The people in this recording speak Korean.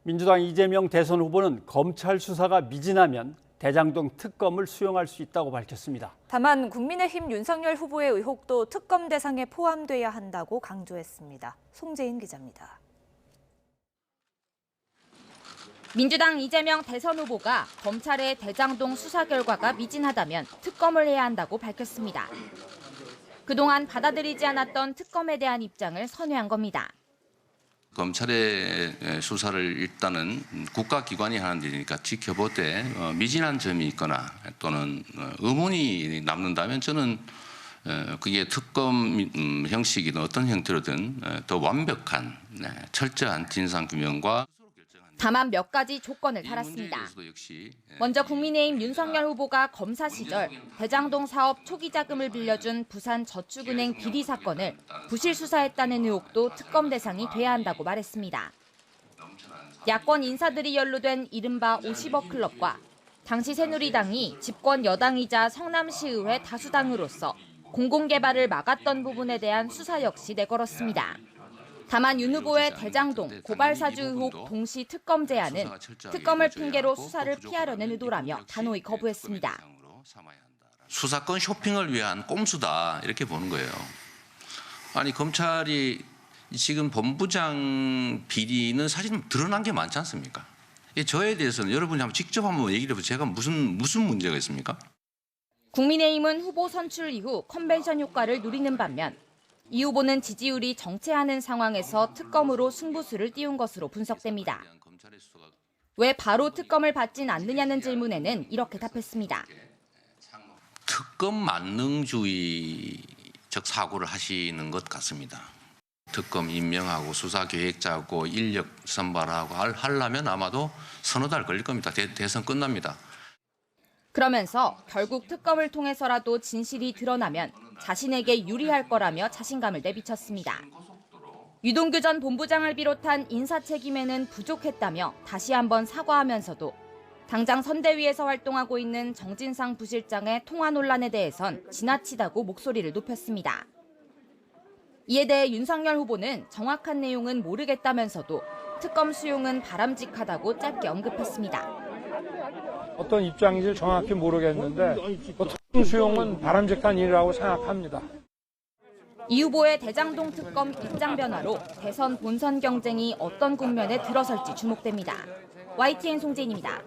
민주당 이재명 대선 후보는 검찰 수사가 미진하면 대장동 특검을 수용할 수 있다고 밝혔습니다. 다만 국민의힘 윤석열 후보의 의혹도 특검 대상에 포함돼야 한다고 강조했습니다. 송재인 기자입니다. 민주당 이재명 대선 후보가 검찰의 대장동 수사 결과가 미진하다면 특검을 해야 한다고 밝혔습니다. 그동안 받아들이지 않았던 특검에 대한 입장을 선회한 겁니다. 검찰의 수사를 일단은 국가기관이 하는 일이니까 지켜보되 미진한 점이 있거나 또는 의문이 남는다면 저는 그게 특검 형식이든 어떤 형태로든 더 완벽한 철저한 진상규명과 다만 몇 가지 조건을 달았습니다. 먼저 국민의힘 윤석열 후보가 검사 시절 대장동 사업 초기 자금을 빌려준 부산저축은행 비리 사건을 부실 수사했다는 의혹도 특검 대상이 돼야 한다고 말했습니다. 야권 인사들이 연루된 이른바 50억 클럽과 당시 새누리당이 집권 여당이자 성남시의회 다수당으로서 공공개발을 막았던 부분에 대한 수사 역시 내걸었습니다. 다만 윤 후보의 대장동, 고발사주 의혹 동시 특검 제안은 특검을 핑계로 수사를 피하려는 의도라며 단호히 거부했습니다. 수사권 쇼핑을 위한 꼼수다 이렇게 보는 거예요. 아니 검찰이 지금 본부장 비리는 사실 드러난 게 많지 않습니까? 저에 대해서는 여러분이 직접 한번 얘기를 해보세요. 제가 무슨 문제가 있습니까? 국민의힘은 후보 선출 이후 컨벤션 효과를 누리는 반면 이 후보는 지지율이 정체하는 상황에서 특검으로 승부수를 띄운 것으로 분석됩니다. 왜 바로 특검을 받진 않느냐는 질문에는 이렇게 답했습니다. 특검 만능주의적 사고를 하시는 것 같습니다. 특검 임명하고 수사 계획 짜고 인력 선발하고 하려면 아마도 서너 달 걸릴 겁니다. 대선 끝납니다. 그러면서 결국 특검을 통해서라도 진실이 드러나면 자신에게 유리할 거라며 자신감을 내비쳤습니다. 유동규 전 본부장을 비롯한 인사 책임에는 부족했다며 다시 한번 사과하면서도 당장 선대위에서 활동하고 있는 정진상 부실장의 통화 논란에 대해선 지나치다고 목소리를 높였습니다. 이에 대해 윤석열 후보는 정확한 내용은 모르겠다면서도 특검 수용은 바람직하다고 짧게 언급했습니다. 어떤 입장인지 정확히 모르겠는데 특검 수용은 바람직한 일이라고 생각합니다. 이 후보의 대장동 특검 입장 변화로 대선 본선 경쟁이 어떤 국면에 들어설지 주목됩니다. YTN 송재인입니다.